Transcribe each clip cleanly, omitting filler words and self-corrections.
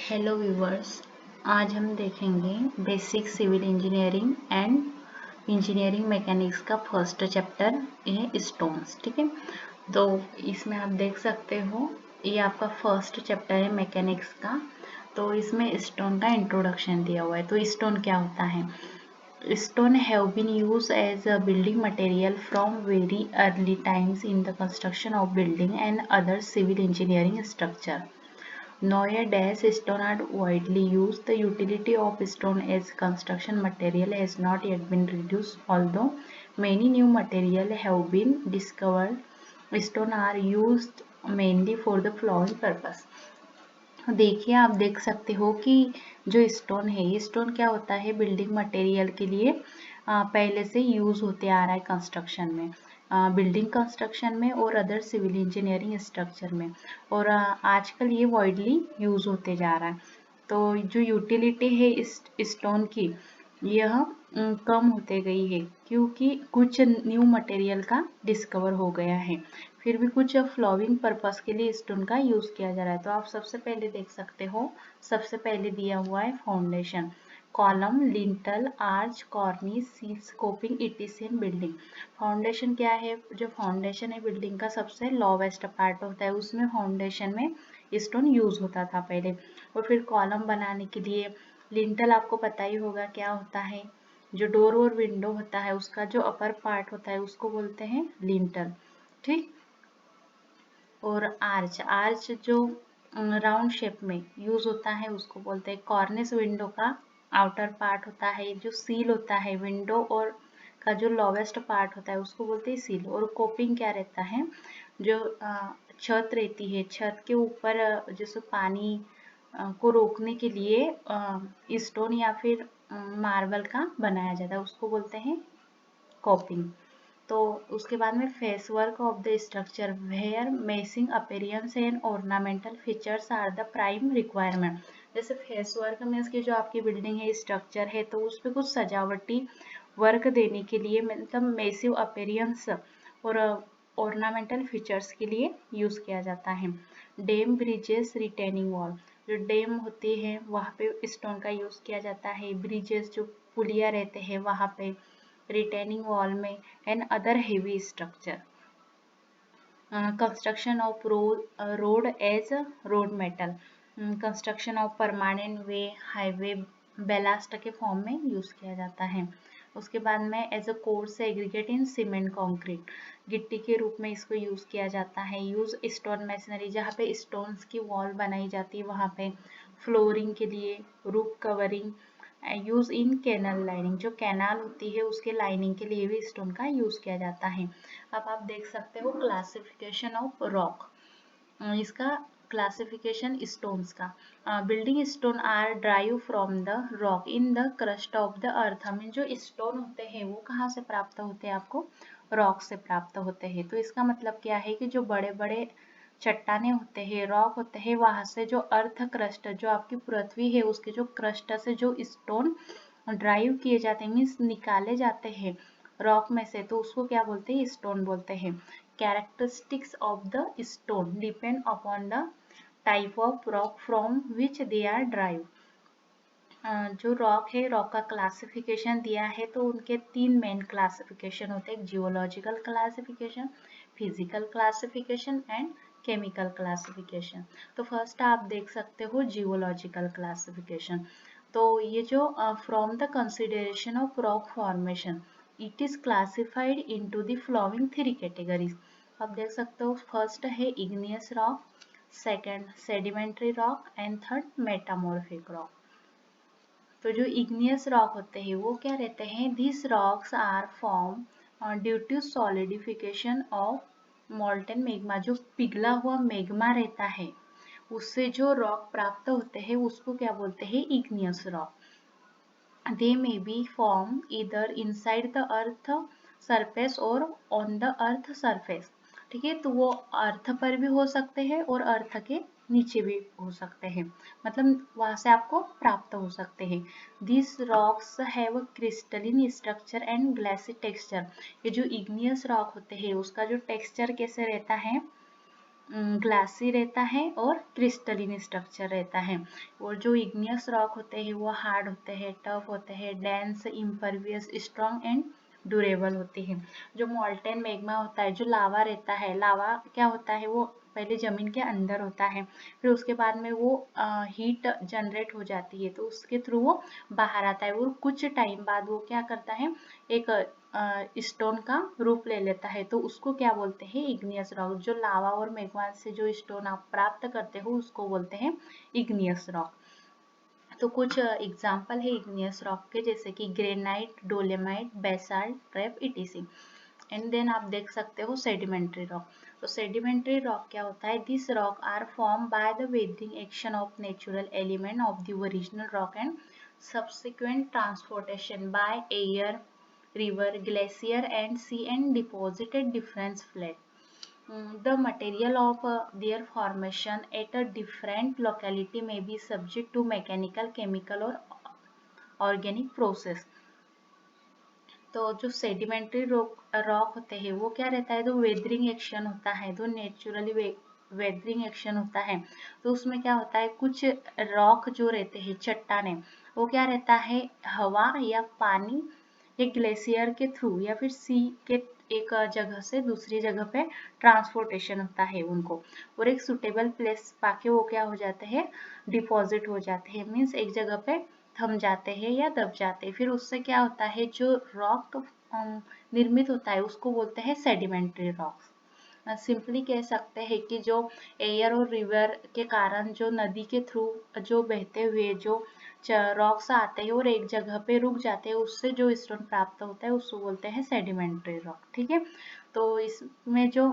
Hello viewers. आज हम देखेंगे basic civil engineering and engineering mechanics का फर्स्ट चैप्टर है स्टोन्स। ठीक है, तो इसमें आप देख सकते हो ये आपका फर्स्ट चैप्टर है मैकेनिक्स का। तो इसमें स्टोन का इंट्रोडक्शन दिया हुआ है। तो स्टोन क्या होता है? Stone have been used as a building material from very early times in the construction of building and other civil engineering structure. Nowadays, stone are widely used. The utility of stone as construction material has not yet been reduced, although many new materials have been discovered. Stone are used mainly for the flooring purpose. देखिए, आप देख सकते हो कि जो stone है, ये stone क्या होता है? बिल्डिंग मटेरियल के लिए पहले से यूज होते आ रहा है कंस्ट्रक्शन में, बिल्डिंग कंस्ट्रक्शन में और अदर सिविल इंजीनियरिंग स्ट्रक्चर में, और आजकल ये वाइडली यूज होते जा रहा है। तो जो यूटिलिटी है इस स्टोन की, यह कम होते गई है क्योंकि कुछ न्यू मटेरियल का डिस्कवर हो गया है। फिर भी कुछ फ्लोविंग पर्पस के लिए स्टोन का यूज किया जा रहा है। तो आप सबसे पहले देख सकते हो, सबसे पहले दिया हुआ है foundation, column, lintel, arch, cornice, sill, scoping, etc in building. Foundation क्या है? जो फाउंडेशन है बिल्डिंग का सबसे लोवेस्ट पार्ट होता है, उसमें फाउंडेशन में स्टोन यूज होता था पहले। और फिर कॉलम बनाने के लिए लिंटल, आपको पता ही होगा क्या होता है। जो डोर और विंडो होता है उसका जो अपर पार्ट होता है उसको बोलते हैं लिंटल। ठीक। और आर्च, आर्च जो राउंड शेप में यूज होता है उसको बोलते हैं कॉर्निस। विंडो का आउटर पार्ट होता है। जो सील होता है विंडो और का जो लोवेस्ट पार्ट होता है उसको बोलते हैं सील। और कोपिंग क्या रहता है? जो छत रहती है, छत के ऊपर जैसे पानी को रोकने के लिए स्टोन या फिर मार्बल का बनाया जाता है, उसको बोलते हैं कॉपिंग। तो उसके बाद में face work of the structure where massing appearance and ornamental features are the prime requirement. जैसे फेस वर्क मीन्स की जो आपकी बिल्डिंग है, स्ट्रक्चर है, तो उस पर कुछ सजावटी वर्क देने के लिए, मतलब मेसिव अपीयरेंस और ऑर्नामेंटल फीचर्स के लिए यूज किया जाता है। डैम, ब्रिजेस, रिटेनिंग वॉल, जो डैम होती है वहाँ पे स्टोन का यूज किया जाता है। ब्रिजेस जो पुलिया रहते हैं वहाँ पे, रिटेनिंग वॉल में, and other heavy structure. Construction of road as road metal, construction of permanent way, highway, ballast के फॉर्म में यूज किया जाता है। उसके बाद में as a coarse aggregate in cement concrete, गिट्टी के रूप में इसको यूज किया जाता है। यूज स्टोन मशीनरी, जहाँ पे स्टोन्स की वॉल बनाई जाती है वहाँ पे, फ्लोरिंग के लिए, roof covering, use in canal lining, जो कैनाल होती है उसके लाइनिंग के लिए भी स्टोन का यूज किया जाता है। अब आप देख सकते हो क्लासिफिकेशन ऑफ रॉक, इसका क्लासिफिकेशन स्टोन्स का। Building stone are drive from the rock in the crust of the earth. हमें जो स्टोन होते हैं वो कहाँ से प्राप्त होते हैं? आपको रॉक से प्राप्त होते हैं। तो इसका मतलब क्या है कि जो बड़े बड़े चट्टाने होते हैं, रॉक होते हैं, वहां से जो अर्थ क्रस्ट, जो आपकी पृथ्वी है उसके जो क्रस्ट से जो स्टोन ड्राइव किए जाते हैं, मीन्स निकाले जाते हैं रॉक में से, तो उसको क्या बोलते हैं? स्टोन बोलते हैं। Characteristics of the stone depend upon the type of rock from which they are drive. जो रॉक है, रॉक का क्लासिफिकेशन दिया है, तो उनके 3 मेन क्लासिफिकेशन होते हैं: geological classification, physical classification and chemical classification. तो फर्स्ट आप देख सकते हो जियोलॉजिकल क्लासिफिकेशन। तो ये जो from the consideration of rock formation, it is classified into the following 3 categories. आप देख सकते हो, फर्स्ट है igneous rock, second sedimentary rock and third metamorphic rock. तो जो इग्नियस रॉक होते हैं वो क्या रहते हैं? This rocks are form due to solidification of molten magma, जो पिघला हुआ मेग्मा रहता है उससे जो रॉक प्राप्त होते हैं उसको क्या बोलते हैं? Igneous rock. They may be form इधर इनसाइड द अर्थ सरफेस और ऑन द अर्थ सरफेस। ठीक है, तो वो अर्थ पर भी हो सकते हैं और अर्थ के नीचे भी हो सकते हैं, मतलब वहां से आपको प्राप्त हो सकते हैं। This rocks have crystalline structure and glassy texture. ये जो इग्नियस रॉक होते हैं उसका जो टेक्सचर कैसे रहता है? ग्लासी रहता है और क्रिस्टलिन स्ट्रक्चर रहता है। और जो इग्नियस रॉक होते हैं वो हार्ड होते हैं, टफ होते हैं, dense, impervious, strong and durable होते हैं। जो मोल्टेन मैग्मा होता है, जो लावा रहता है, लावा क्या होता है, वो पहले जमीन के अंदर होता है, फिर उसके बाद में वो हीट जनरेट हो जाती है, तो उसके थ्रू वो बाहर आता है और कुछ टाइम बाद वो क्या करता है, एक स्टोन का रूप ले लेता है, तो उसको क्या बोलते हैं, इग्नियस रॉक। जो लावा और मैग्मा से जो स्टोन आप प्राप्त करते हो उसको बोलते हैं इग्नियस रॉक। तो कुछ एग्जाम्पल है इग्नियस रॉक के, जैसे कि granite, dolomite, basalt, trap, etc. And then आप देख सकते हो सेडिमेंट्री रॉक। तो सेडिमेंट्री रॉक क्या होता है, this rock are form by the weathering action of natural element of the original rock and subsequent transportation by air, river, glacier and sea and deposited different flat. The material of their formation at a different locality may be subject to mechanical, chemical or organic process. तो जो sedimentary rock होते हैं वो क्या रहता है, तो weathering action होता है, तो नेचुरली वेदरिंग एक्शन होता है। तो उसमें क्या होता है, कुछ रॉक जो रहते हैं, चट्टाने, वो क्या रहता है, हवा या पानी या ग्लेशियर के थ्रू या फिर सी के एक जगह से दूसरी जगह पे ट्रांसपोर्टेशन होता है उनको, और एक सुटेबल प्लेस पाके वो क्या हो जाते हैं, डिपॉजिट हो जाते हैं, मीन्स एक जगह पे थम जाते हैं या दब जाते हैं। फिर उससे क्या होता है, जो रॉक निर्मित होता है उसको बोलते हैं सेडिमेंट्री रॉक्स। सिंपली कह सकते हैं कि जो एयर और रिवर के कारण जो नदी के थ्रू जो बहते हुए जो रॉक्स आते हैं और एक जगह पे रुक जाते हैं, उससे जो स्टोन प्राप्त होता है उसको बोलते हैं सेडिमेंट्री रॉक। ठीक है, तो इसमें जो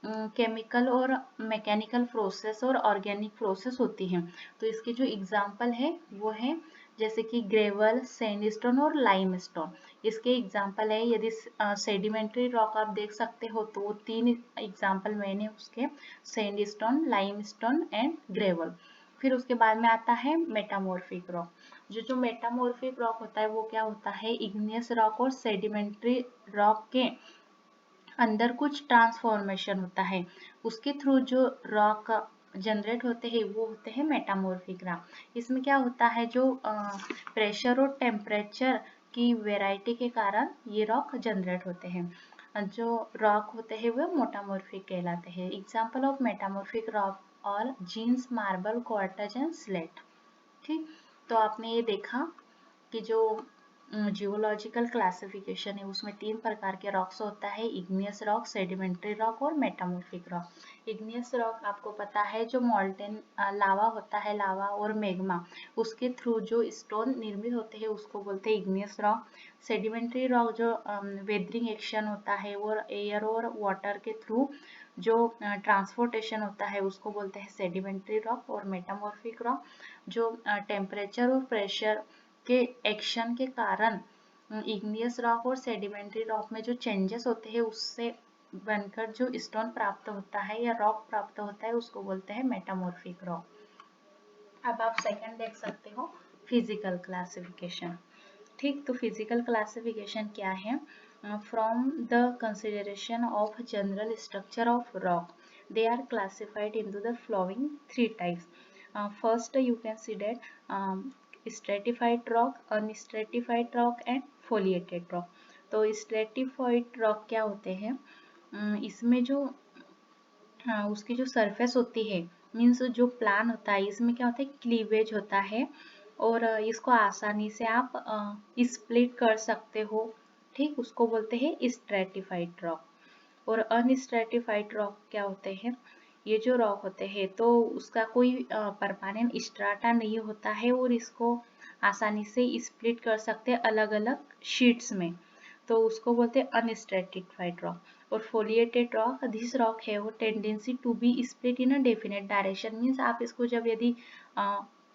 केमिकल और मैकेनिकल प्रोसेस और ऑर्गेनिक प्रोसेस होती है, तो इसके जो एग्जाम्पल है वो है जैसे कि ग्रेवल, सैंडस्टोन और लाइमस्टोन। इसके एग्जाम्पल है, यदि सेडिमेंट्री रॉक आप देख सकते हो तो वो 3 एग्जाम्पल मैंने उसके, सैंडस्टोन, लाइमस्टोन एंड ग्रेवल। फिर उसके बाद में आता है मेटामॉर्फिक रॉक। जो मेटामॉर्फिक रॉक होता है वो क्या होता है, इग्नियस रॉक और सेडिमेंट्री रॉक के अंदर कुछ ट्रांसफॉर्मेशन होता है, उसके थ्रू जो रॉक जनरेट होते हैं वो होते हैं मेटामॉर्फिक रॉक। इसमें क्या होता है, जो प्रेशर और टेम्परेचर की वेराइटी के कारण ये रॉक जनरेट होते हैं। जो रॉक होते हैं वो मेटामॉर्फिक कहलाते हैं। एग्जाम्पल ऑफ मेटामॉर्फिक रॉक और gneiss, marble, quartz and slate. ठीक, तो आपने ये देखा कि जो जियोलॉजिकल क्लासिफिकेशन है उसमें 3 प्रकार के रॉक्स होता है, इग्नियस रॉक, सेडिमेंट्री रॉक और मेटामॉर्फिक रॉक। इग्नियस रॉक आपको पता है जो मोल्टेन लावा होता है, लावा और मैग्मा, उसके थ्रू जो स्टोन निर्मित होते हैं उसको बोलते हैं इग्नियस रॉक। सेडिमेंट्री रॉक जो वेदरिंग एक्शन होता है और एयर और वाटर के थ्रू जो ट्रांसपोर्टेशन होता है उसको बोलते हैं सेडिमेंट्री रॉक। और मेटामॉर्फिक रॉक जो टेम्परेचर और प्रेशर के एक्शन के कारण इग्नियस रॉक और सेडिमेंट्री रॉक में जो चेंजेस होते हैं उससे बनकर जो स्टोन प्राप्त होता है या रॉक प्राप्त होता है उसको बोलते हैं मेटामॉर्फिक रॉक। अब आप सेकंड देख सकते हो, फिजिकल क्लासिफिकेशन। ठीक, तो फिजिकल क्लासिफिकेशन क्या है, from the consideration of general structure of rock they are classified into the following 3 types. First you can see that stratified rock, unstratified rock and foliated rock. तो stratified rock क्या होते हैं, इसमें जो उसकी जो सरफेस होती है, मीन्स जो प्लान होता है, इसमें क्या होता है, क्लीवेज होता है और इसको आसानी से आप स्प्लिट कर सकते हो। ठीक, उसको बोलते हैं स्ट्रेटिफाइड रॉक। और अनस्ट्रेटिफाइड रॉक क्या होते हैं, ये जो रॉक होते हैं तो उसका कोई परमानेंट स्ट्राटा नहीं होता है और इसको आसानी से स्प्लिट कर सकते हैं अलग अलग शीट्स में, तो उसको बोलते हैं अनस्ट्रेटिफाइड रॉक। और फोलिएटेड रॉक, दिस रॉक है वो tendency to be split in a definite direction, means आप इसको जब यदि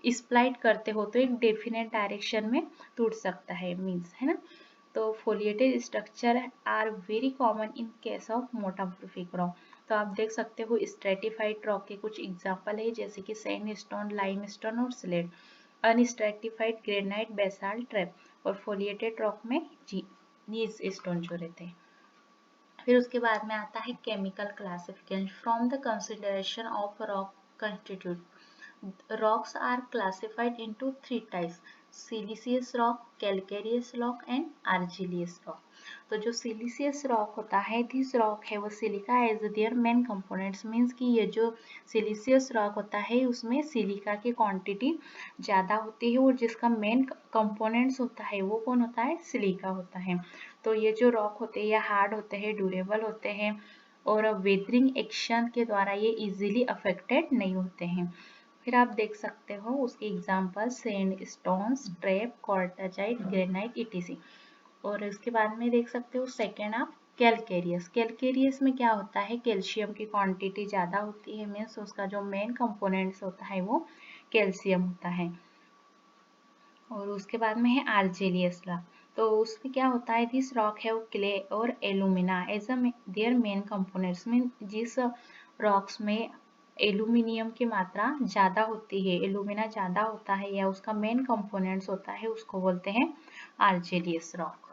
स्प्लाइट करते हो तो एक डेफिनेट डायरेक्शन में टूट सकता है, मीन्स है ना। तो foliated structure are very common in case of metamorphic rock. तो आप देख सकते हो स्ट्रेटिफाइड रॉक के कुछ एग्जांपल है, जैसे कि सैंडस्टोन, लाइमस्टोन और slate. Unstratified granite, basalt, trap. और फोलिएटेड रॉक में नीज स्टोन जो रहते हैं। फिर उसके बाद में आता है chemical classification from the consideration of rock constitute. Rocks are classified into three types: siliceous rock, calcareous rock and argillaceous rock। तो जो सिलिसियस रॉक होता है, दिस रॉक है वो silica as their main components, means कि ये जो siliceous rock होता है उसमें सिलिका की क्वांटिटी ज़्यादा होती है और जिसका मेन कंपोनेंट्स होता है वो कौन होता है, सिलिका होता है। तो ये जो रॉक होते हैं ये हार्ड होते हैं, ड्यूरेबल होते हैं और वेदरिंग एक्शन के द्वारा ये इजीली अफेक्टेड नहीं होते हैं। फिर आप देख सकते हो उसके example sand stones, trap, quartzite, granite etc. और इसके बाद में देख सकते हो सेकेंड आप कैलकेरियस। कैलकेरियस में क्या होता है, कैल्शियम की क्वांटिटी ज़्यादा होती है, मीन्स उसका जो मेन कंपोनेंट्स होता है वो कैल्शियम होता है। और उसके बाद में है आर्जेलियस रॉक। तो उसमें क्या होता है, दिस रॉक है वो क्ले और alumina as a their main components, mean जिस रॉक्स में एल्यूमिनियम की मात्रा ज़्यादा होती है, एलुमिना ज़्यादा होता है या उसका मेन कंपोनेंट्स होता है, उसको बोलते हैं आर्जेलियस रॉक।